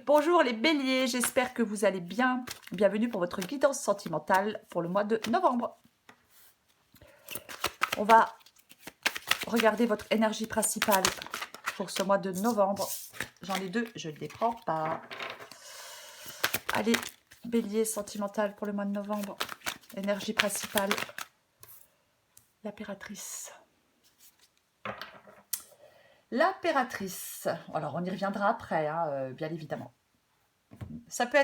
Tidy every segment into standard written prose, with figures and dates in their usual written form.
Bonjour les béliers, j'espère que vous allez bien. Bienvenue pour votre guidance sentimentale pour le mois de novembre. On va regarder votre énergie principale pour ce mois de novembre. J'en ai deux, je ne les prends pas. Allez, bélier sentimental pour le mois de novembre. Énergie principale, l'impératrice. L'impératrice, alors on y reviendra après, hein, bien évidemment. Ça peut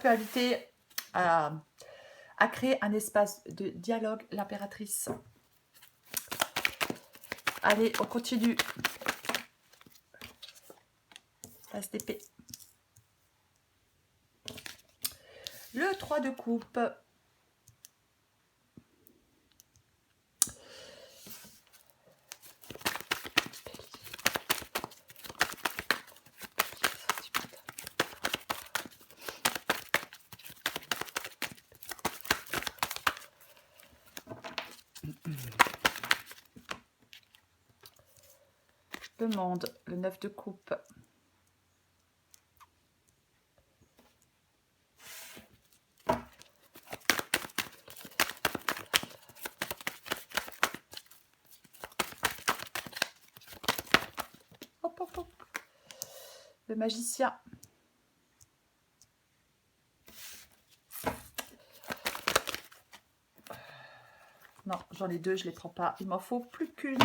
inviter à créer un espace de dialogue, l'impératrice. Allez, on continue. As d'épée. Le 3 de coupe. Le monde, le 9 de coupe. Hop, hop, hop. Le magicien. Non, j'en ai deux, je ne les prends pas. Il m'en faut plus qu'une.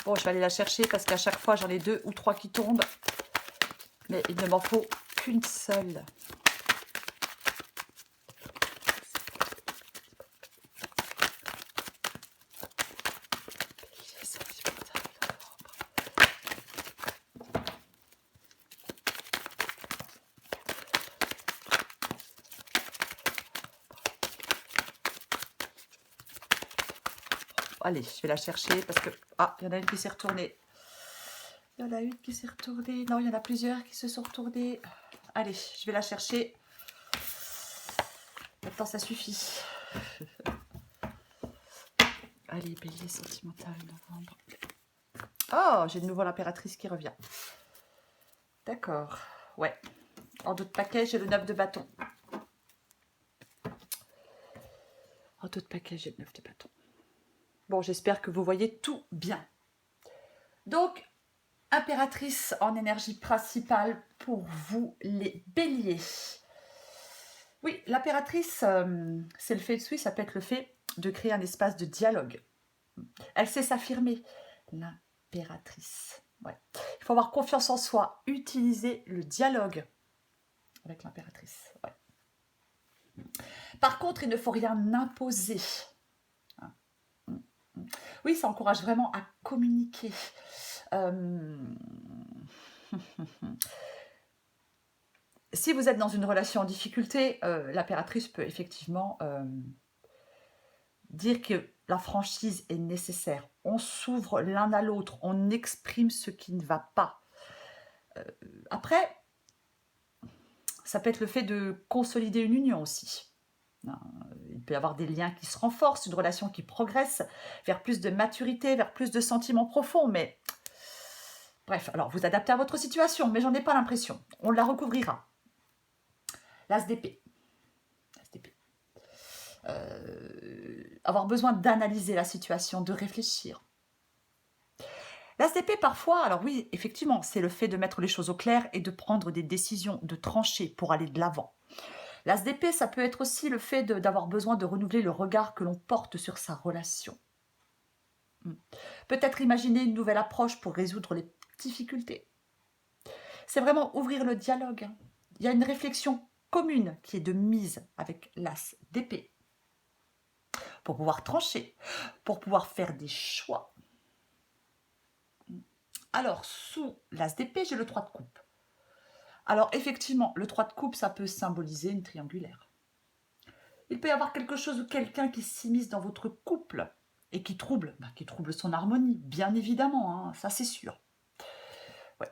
Bon, je vais aller la chercher parce qu'à chaque fois, j'en ai deux ou trois qui tombent. Mais il ne m'en faut qu'une seule. Allez, je vais la chercher parce que... Ah, il y en a une qui s'est retournée. Il y en a une qui s'est retournée. Non, il y en a plusieurs qui se sont retournées. Allez, je vais la chercher. Maintenant, ça suffit. Allez, bélier sentimental, novembre. Oh, j'ai de nouveau l'impératrice qui revient. D'accord, ouais. En d'autres paquets, j'ai le 9 de bâton. En d'autres paquets, j'ai le 9 de bâton. Bon, j'espère que vous voyez tout bien. Donc, impératrice en énergie principale pour vous, les béliers. Oui, l'impératrice, c'est le fait de ça peut être le fait de créer un espace de dialogue. Elle sait s'affirmer. L'impératrice, ouais. Il faut avoir confiance en soi, utiliser le dialogue avec l'impératrice, ouais. Par contre, il ne faut rien imposer. Oui, ça encourage vraiment à communiquer. Si vous êtes dans une relation en difficulté, l'impératrice peut effectivement dire que la franchise est nécessaire. On s'ouvre l'un à l'autre, on exprime ce qui ne va pas. Après, ça peut être le fait de consolider une union aussi. Il peut y avoir des liens qui se renforcent, une relation qui progresse vers plus de maturité, vers plus de sentiments profonds, mais bref, alors vous adaptez à votre situation, mais j'en ai pas l'impression. On la recouvrira. L'as d'épée. Avoir besoin d'analyser la situation, de réfléchir. L'as d'épée, parfois, alors oui, effectivement, c'est le fait de mettre les choses au clair et de prendre des décisions, de trancher pour aller de l'avant. L'as d'épée, ça peut être aussi le fait d'avoir besoin de renouveler le regard que l'on porte sur sa relation. Peut-être imaginer une nouvelle approche pour résoudre les difficultés. C'est vraiment ouvrir le dialogue. Il y a une réflexion commune qui est de mise avec l'as d'épée pour pouvoir trancher, pour pouvoir faire des choix. Alors, sous l'as d'épée, j'ai le 3 de coupe. Alors, effectivement, le 3 de coupe, ça peut symboliser une triangulaire. Il peut y avoir quelque chose ou quelqu'un qui s'immisce dans votre couple et qui trouble son harmonie, bien évidemment, hein, ça c'est sûr. Ouais.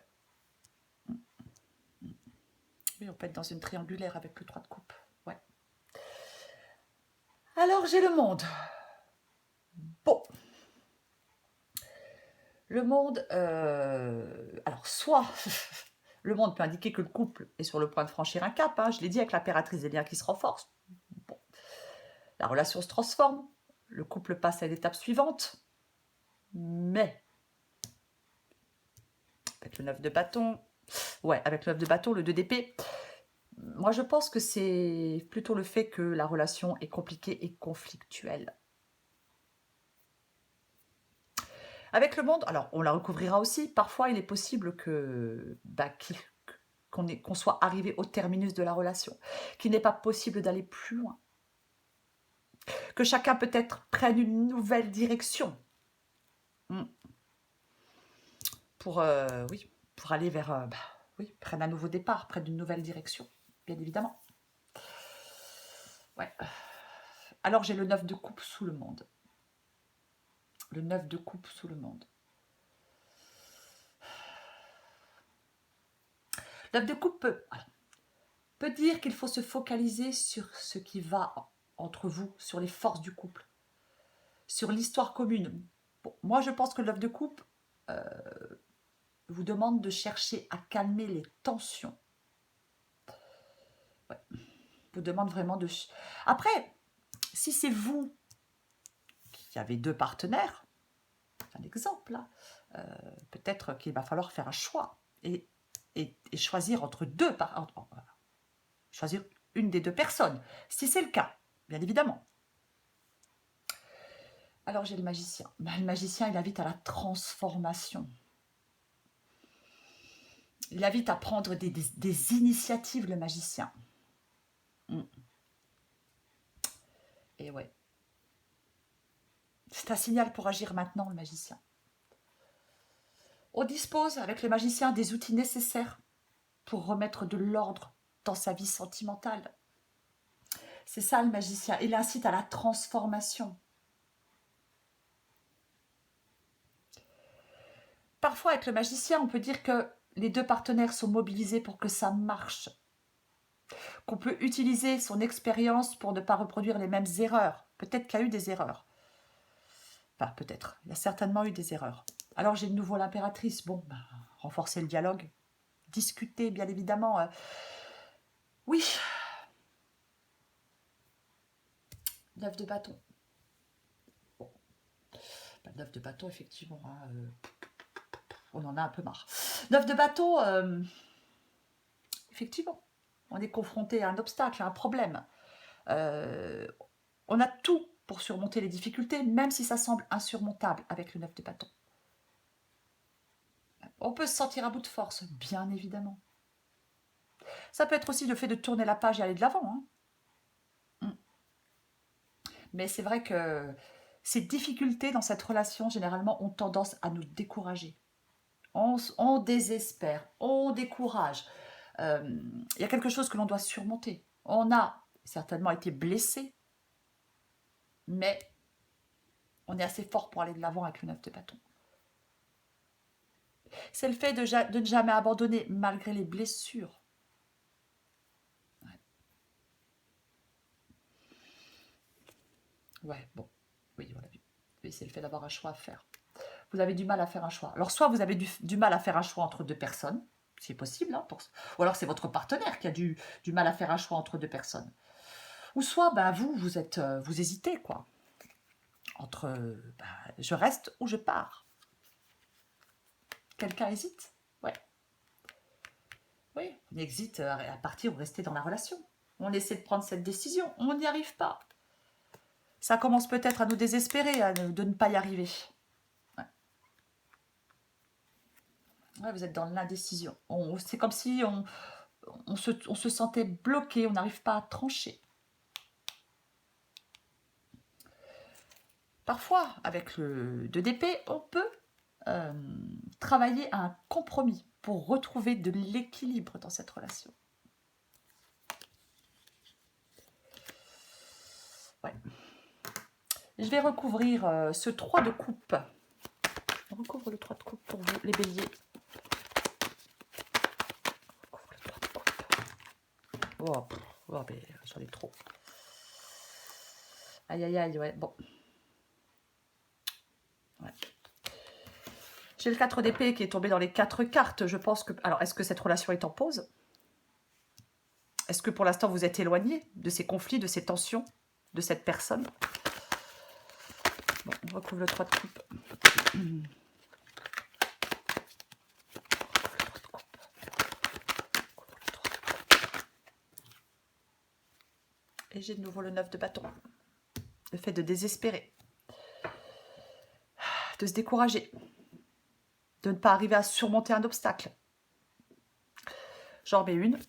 Oui, on peut être dans une triangulaire avec le 3 de coupe. Ouais. Alors j'ai le monde. Bon. Le monde, alors soit le monde peut indiquer que le couple est sur le point de franchir un cap, hein, je l'ai dit avec l'impératrice des liens qui se renforcent. Bon. La relation se transforme, le couple passe à l'étape suivante, mais avec le 9 de bâton, avec le 9 de bâton, le 2 d'épée, moi je pense que c'est plutôt le fait que la relation est compliquée et conflictuelle. Avec le monde, alors on la recouvrira aussi, parfois il est possible qu'on soit arrivé au terminus de la relation, qu'il n'est pas possible d'aller plus loin, que chacun peut-être prenne une nouvelle direction pour aller vers, prenne un nouveau départ, prenne une nouvelle direction, bien évidemment. Ouais. Alors j'ai le 9 de coupe sous le monde. Le 9 de coupe sous le monde. 9 de coupe peut dire qu'il faut se focaliser sur ce qui va entre vous, sur les forces du couple, sur l'histoire commune. Bon, moi, je pense que le 9 de coupe vous demande de chercher à calmer les tensions. Ouais. Vous demande vraiment de... Après, si c'est vous qui avez deux partenaires, un exemple là, peut-être qu'il va falloir faire un choix et choisir entre deux, choisir une des deux personnes, si c'est le cas, bien évidemment. Alors j'ai le magicien. Le magicien, il invite à la transformation. Il invite à prendre des initiatives, le magicien. Et ouais. C'est un signal pour agir maintenant, le magicien. On dispose, avec le magicien, des outils nécessaires pour remettre de l'ordre dans sa vie sentimentale. C'est ça, le magicien. Il incite à la transformation. Parfois, avec le magicien, on peut dire que les deux partenaires sont mobilisés pour que ça marche. Qu'on peut utiliser son expérience pour ne pas reproduire les mêmes erreurs. Peut-être qu'il y a eu des erreurs. Enfin, peut-être. Il y a certainement eu des erreurs. Alors, j'ai de nouveau l'impératrice. Bon, renforcer le dialogue. Discuter, bien évidemment. Oui. 9 de bâton. Bon. 9 de bâton, effectivement. On en a un peu marre. 9 de bâton, effectivement. On est confronté à un obstacle, à un problème. On a tout pour surmonter les difficultés, même si ça semble insurmontable avec le 9 de bâton. On peut se sentir à bout de force, bien évidemment. Ça peut être aussi le fait de tourner la page et aller de l'avant. Mais c'est vrai que ces difficultés dans cette relation, généralement, ont tendance à nous décourager. On désespère, on décourage. Il y a quelque chose que l'on doit surmonter. On a certainement été blessé, mais on est assez fort pour aller de l'avant avec le 9 de bâton. C'est le fait de ne jamais abandonner malgré les blessures. Ouais, bon. Oui, voilà. Oui, c'est le fait d'avoir un choix à faire. Vous avez du mal à faire un choix. Alors, soit vous avez du mal à faire un choix entre deux personnes, c'est possible, hein, ou alors c'est votre partenaire qui a du mal à faire un choix entre deux personnes. Ou soit, vous hésitez, quoi. Entre, je reste ou je pars. Quelqu'un hésite? Ouais. Oui, on hésite à partir ou rester dans la relation. On essaie de prendre cette décision, on n'y arrive pas. Ça commence peut-être à nous désespérer de ne pas y arriver. Ouais, vous êtes dans l'indécision. C'est comme si on se sentait bloqué, on n'arrive pas à trancher. Parfois, avec le 2 d'épée, on peut travailler à un compromis pour retrouver de l'équilibre dans cette relation. Ouais. Je vais recouvrir ce 3 de coupe. On recouvre le 3 de coupe pour vous, les béliers. On recouvre le 3 de coupe. Oh, mais j'en ai trop. Aïe, aïe, aïe, ouais, bon. Ouais. J'ai le 4 d'épée qui est tombé dans les 4 cartes. Je pense que... Alors, est-ce que cette relation est en pause? Est-ce que pour l'instant, vous êtes éloigné de ces conflits, de ces tensions, de cette personne? Bon, on recouvre le 3 de coupe. Et j'ai de nouveau le 9 de bâton. Le fait de désespérer. De se décourager. De ne pas arriver à surmonter un obstacle. J'en remets une.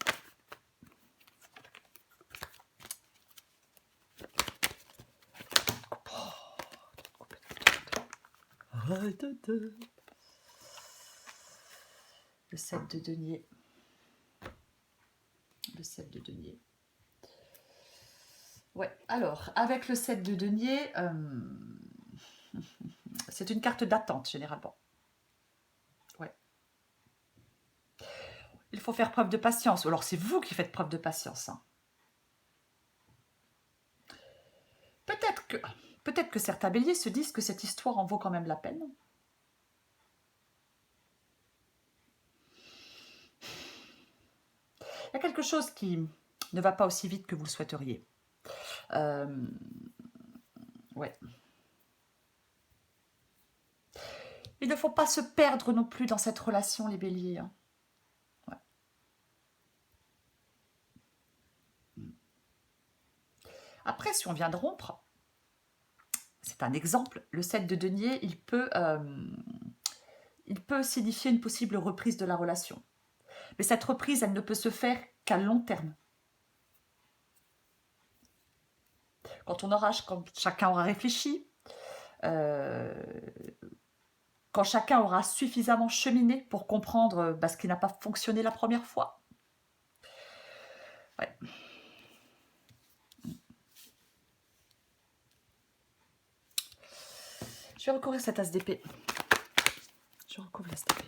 Le 7 de denier. Le 7 de denier. Ouais, alors, avec le 7 de denier, c'est une carte d'attente, généralement. Ouais. Il faut faire preuve de patience. Alors, c'est vous qui faites preuve de patience. Hein. Peut-être que certains béliers se disent que cette histoire en vaut quand même la peine. Il y a quelque chose qui ne va pas aussi vite que vous le souhaiteriez. Ouais. Il ne faut pas se perdre non plus dans cette relation, les béliers. Hein. Ouais. Après, si on vient de rompre, c'est un exemple, le 7 de denier, il peut signifier une possible reprise de la relation. Mais cette reprise, elle ne peut se faire qu'à long terme. Quand chacun aura réfléchi, quand chacun aura suffisamment cheminé pour comprendre ce qui n'a pas fonctionné la première fois. Ouais. Je vais recouvrir cet as d'épée. Je recouvre l'as d'épée.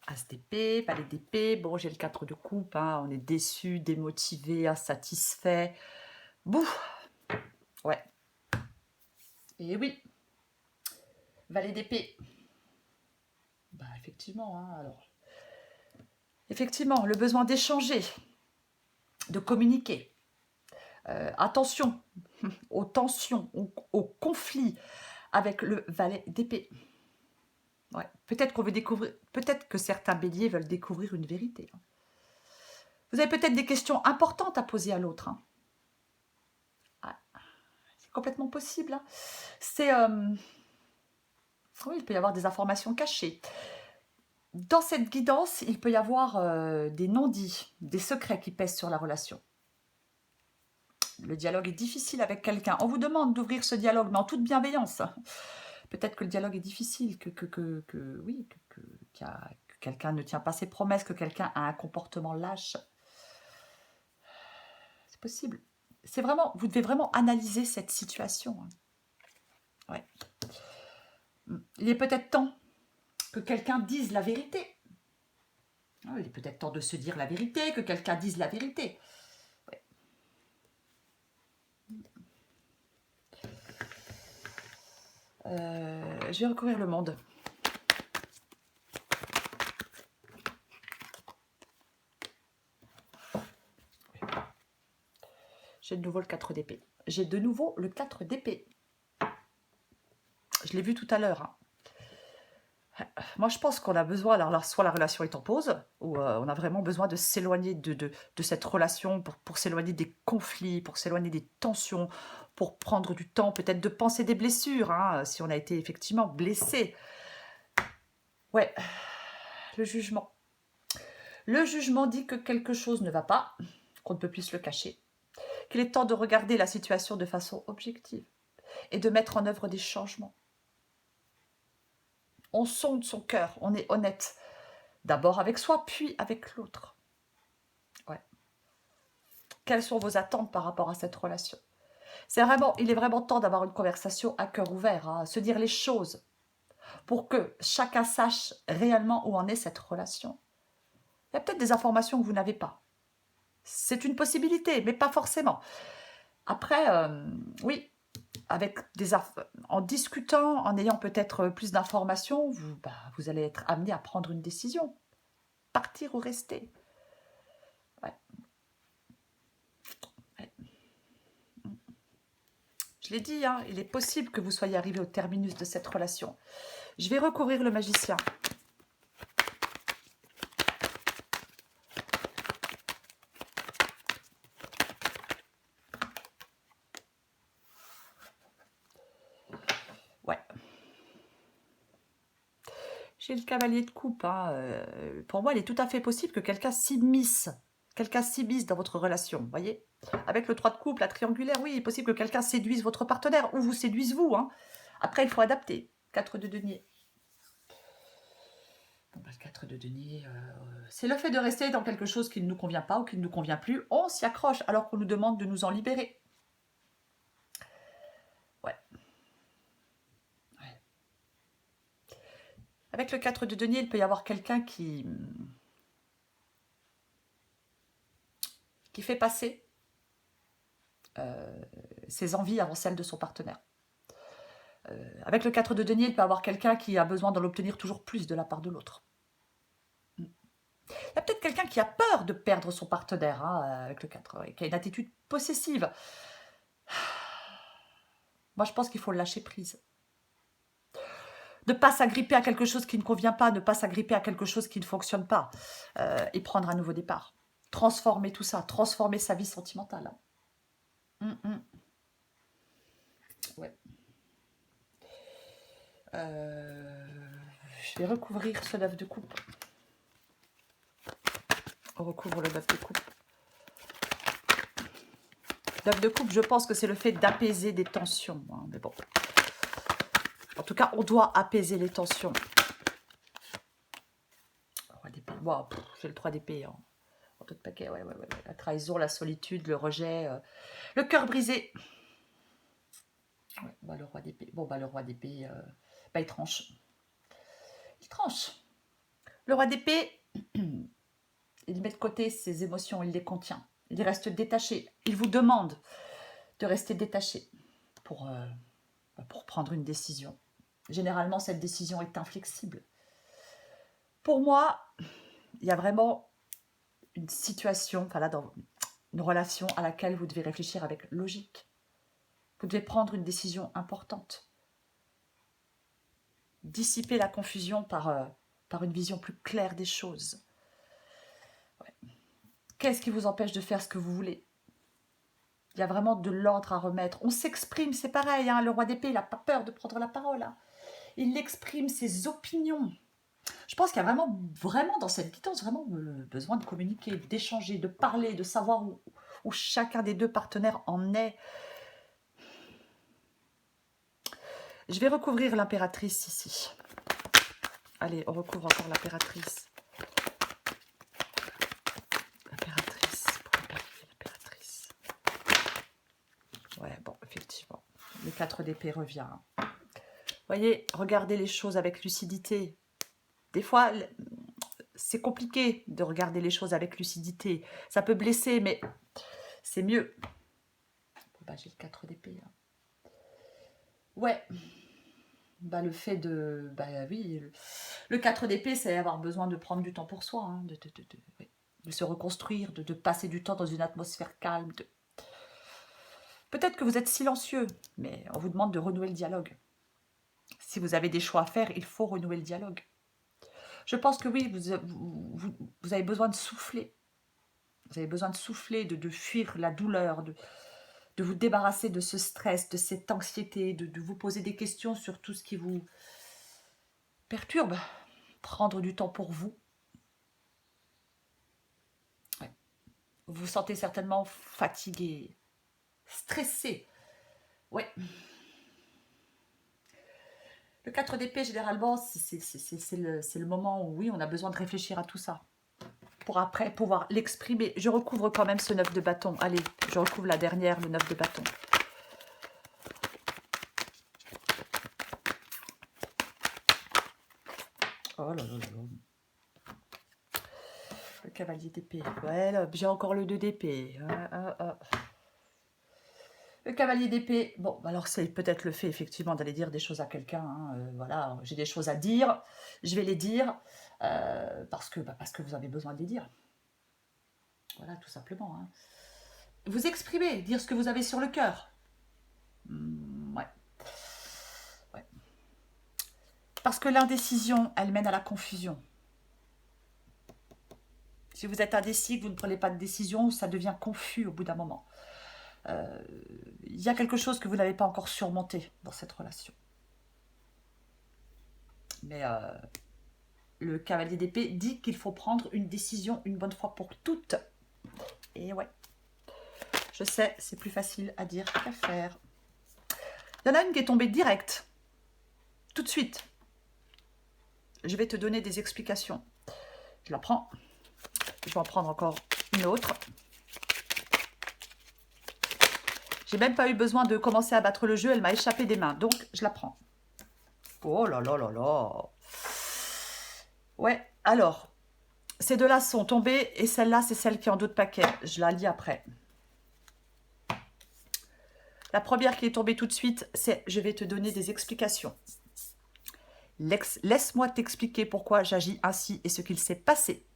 As d'épée, valet d'épée. Bon, j'ai le 4 de coupe. Hein. On est déçu, démotivé, insatisfait. Bouh. Ouais. Et oui. Valet d'épée. Bah, effectivement, hein, alors. Effectivement, le besoin d'échanger, de communiquer. Attention aux tensions, aux conflits avec le valet d'épée. Ouais. Peut-être qu'on veut découvrir, peut-être que certains béliers veulent découvrir une vérité. Vous avez peut-être des questions importantes à poser à l'autre. Hein. Ah, c'est complètement possible. Hein. C'est oui, il peut y avoir des informations cachées. Dans cette guidance, il peut y avoir des non-dits, des secrets qui pèsent sur la relation. Le dialogue est difficile avec quelqu'un. On vous demande d'ouvrir ce dialogue, mais en toute bienveillance. Peut-être que le dialogue est difficile, que quelqu'un ne tient pas ses promesses, que quelqu'un a un comportement lâche. C'est possible. C'est vraiment, vous devez vraiment analyser cette situation. Ouais. Il est peut-être temps que quelqu'un dise la vérité. Il est peut-être temps de se dire la vérité, que quelqu'un dise la vérité. Ouais. Je vais recouvrir le monde. J'ai de nouveau le 4 d'épée. J'ai de nouveau le 4 d'épée. Je l'ai vu tout à l'heure. Hein. Moi, je pense qu'on a besoin, alors soit la relation est en pause, ou on a vraiment besoin de s'éloigner de cette relation pour s'éloigner des conflits, pour s'éloigner des tensions, pour prendre du temps, peut-être de penser des blessures, hein, si on a été effectivement blessé. Ouais, le jugement. Le jugement dit que quelque chose ne va pas, qu'on ne peut plus se le cacher. qu'il est temps de regarder la situation de façon objective et de mettre en œuvre des changements. On sonde son cœur, on est honnête. D'abord avec soi, puis avec l'autre. Ouais. Quelles sont vos attentes par rapport à cette relation? Il est vraiment temps d'avoir une conversation à cœur ouvert, hein, se dire les choses pour que chacun sache réellement où en est cette relation. Il y a peut-être des informations que vous n'avez pas. C'est une possibilité, mais pas forcément. Après, oui, en discutant, en ayant peut-être plus d'informations, vous allez être amené à prendre une décision. Partir ou rester. Ouais. Ouais. Je l'ai dit, hein, il est possible que vous soyez arrivé au terminus de cette relation. Je vais recouvrir le magicien. Ouais. J'ai le cavalier de coupe. Hein. Pour moi, il est tout à fait possible que quelqu'un s'immisce dans votre relation, vous voyez. Avec le 3 de coupe, la triangulaire, oui, il est possible que quelqu'un séduise votre partenaire ou vous séduise vous. Hein. Après, il faut adapter. 4 de denier. Bon, le 4 de denier, c'est le fait de rester dans quelque chose qui ne nous convient pas ou qui ne nous convient plus. On s'y accroche alors qu'on nous demande de nous en libérer. Ouais. Avec le 4 de denier, il peut y avoir quelqu'un qui fait passer ses envies avant celles de son partenaire. Avec le 4 de denier, il peut y avoir quelqu'un qui a besoin d'en obtenir toujours plus de la part de l'autre. Il y a peut-être quelqu'un qui a peur de perdre son partenaire, hein, avec le 4, qui a une attitude possessive. Moi, je pense qu'il faut lâcher prise. Ne pas s'agripper à quelque chose qui ne convient pas, ne pas s'agripper à quelque chose qui ne fonctionne pas, et prendre un nouveau départ. Transformer tout ça, transformer sa vie sentimentale. Ouais. Je vais recouvrir ce 9 de coupe. On recouvre le 9 de coupe. 9 de coupe, je pense que c'est le fait d'apaiser des tensions. Hein, mais bon. En tout cas, on doit apaiser les tensions. Roi d'épée. Wow, j'ai le 3 d'épée. Hein. En tout paquet, ouais. La trahison, la solitude, le rejet, le cœur brisé. Ouais, le roi d'épée. Bon, le roi d'épée, il tranche. Il tranche. Le roi d'épée, il met de côté ses émotions, il les contient. Il reste détaché. Il vous demande de rester détaché pour prendre une décision. Généralement, cette décision est inflexible. Pour moi, il y a vraiment une situation, dans une relation à laquelle vous devez réfléchir avec logique. Vous devez prendre une décision importante. Dissiper la confusion par une vision plus claire des choses. Ouais. Qu'est-ce qui vous empêche de faire ce que vous voulez? Il y a vraiment de l'ordre à remettre. On s'exprime, c'est pareil. Hein, le roi d'épée, il n'a pas peur de prendre la parole. Hein. Il exprime ses opinions. Je pense qu'il y a vraiment dans cette guidance, vraiment besoin de communiquer, d'échanger, de parler, de savoir où chacun des deux partenaires en est. Je vais recouvrir l'impératrice ici. Allez, on recouvre encore l'impératrice. L'impératrice. Ouais, bon, effectivement. Le 4 d'épée revient. Vous voyez, regardez les choses avec lucidité. Des fois, c'est compliqué de regarder les choses avec lucidité. Ça peut blesser, mais c'est mieux. J'ai le 4 d'épée. Hein. Ouais. Le fait de... oui, le 4 d'épée, c'est avoir besoin de prendre du temps pour soi, hein, de se reconstruire, de passer du temps dans une atmosphère calme. Peut-être que vous êtes silencieux, mais on vous demande de renouer le dialogue. Si vous avez des choix à faire, il faut renouer le dialogue. Je pense que oui, vous avez besoin de souffler. Vous avez besoin de souffler, de fuir la douleur, de vous débarrasser de ce stress, de cette anxiété, de vous poser des questions sur tout ce qui vous perturbe. Prendre du temps pour vous. Ouais. Vous vous sentez certainement fatigué. stressé. Oui. Le 4 d'épée, généralement, c'est le moment où, oui, on a besoin de réfléchir à tout ça. Pour après pouvoir l'exprimer. Je recouvre quand même ce 9 de bâton. Allez, je recouvre la dernière, le 9 de bâton. Oh là là là là. Le cavalier d'épée. Ouais, j'ai encore le 2 d'épée. Le cavalier d'épée, bon, alors c'est peut-être le fait effectivement d'aller dire des choses à quelqu'un. Hein, voilà, j'ai des choses à dire, je vais les dire parce que vous avez besoin de les dire. Voilà, tout simplement. Hein. Vous exprimer, dire ce que vous avez sur le cœur. Ouais. Parce que l'indécision, elle mène à la confusion. Si vous êtes indécis, que vous ne prenez pas de décision, ça devient confus au bout d'un moment. Il y a quelque chose que vous n'avez pas encore surmonté dans cette relation. Mais le cavalier d'épée dit qu'il faut prendre une décision une bonne fois pour toutes. Et ouais, je sais, c'est plus facile à dire qu'à faire. Il y en a une qui est tombée directe, tout de suite. Je vais te donner des explications. Je la prends. Je vais en prendre encore une autre. J'ai même pas eu besoin de commencer à battre le jeu. Elle m'a échappé des mains. Donc, je la prends. Oh là là là là. Ouais, alors, ces deux-là sont tombées. Et celle-là, c'est celle qui est en dos de paquet. Je la lis après. La première qui est tombée tout de suite, c'est « Je vais te donner des explications ». Laisse-moi t'expliquer pourquoi j'agis ainsi et ce qu'il s'est passé.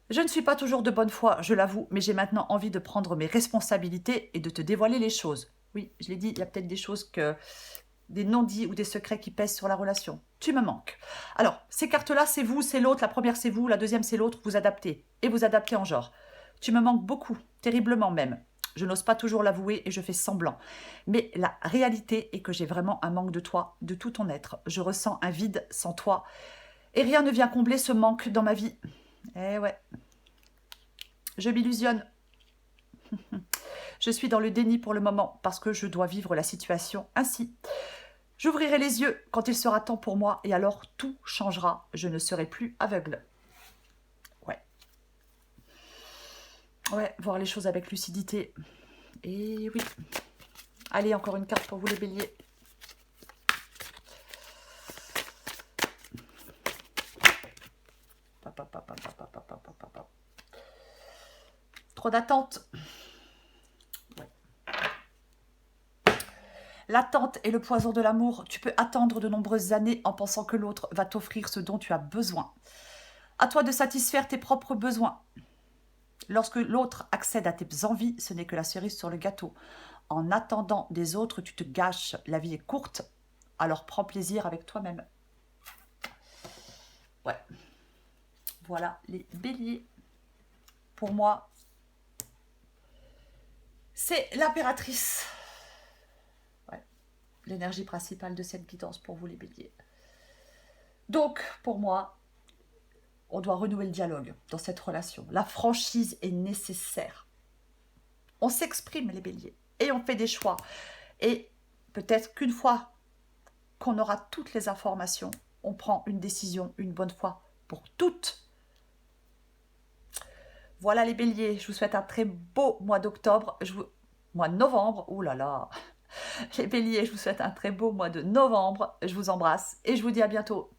Je ne suis pas toujours de bonne foi, je l'avoue, mais j'ai maintenant envie de prendre mes responsabilités et de te dévoiler les choses. Oui, je l'ai dit, il y a peut-être des choses des non-dits ou des secrets qui pèsent sur la relation. Tu me manques. Alors, ces cartes-là, c'est vous, c'est l'autre. La première, c'est vous. La deuxième, c'est l'autre. Vous adaptez. Et vous adaptez en genre. Tu me manques beaucoup, terriblement même. Je n'ose pas toujours l'avouer et je fais semblant. Mais la réalité est que j'ai vraiment un manque de toi, de tout ton être. Je ressens un vide sans toi. Et rien ne vient combler ce manque dans ma vie. Eh ouais. Je m'illusionne. Je suis dans le déni pour le moment parce que je dois vivre la situation ainsi. J'ouvrirai les yeux quand il sera temps pour moi et alors tout changera. Je ne serai plus aveugle. Ouais. Ouais, voir les choses avec lucidité. Et oui. Allez, encore une carte pour vous les béliers. Trop d'attente. Ouais. L'attente est le poison de l'amour. Tu peux attendre de nombreuses années en pensant que l'autre va t'offrir ce dont tu as besoin. À toi de satisfaire tes propres besoins. Lorsque l'autre accède à tes envies, ce n'est que la cerise sur le gâteau. En attendant des autres, tu te gâches. La vie est courte, alors prends plaisir avec toi-même. Ouais. Voilà les béliers. Pour moi, c'est l'impératrice. Ouais. L'énergie principale de cette guidance pour vous les béliers. Donc, pour moi, on doit renouer le dialogue dans cette relation. La franchise est nécessaire. On s'exprime les béliers et on fait des choix. Et peut-être qu'une fois qu'on aura toutes les informations, on prend une décision une bonne fois pour toutes. Voilà les béliers, je vous souhaite un très beau mois d'octobre, mois de novembre, oh là là. Les béliers, je vous souhaite un très beau mois de novembre, je vous embrasse et je vous dis à bientôt.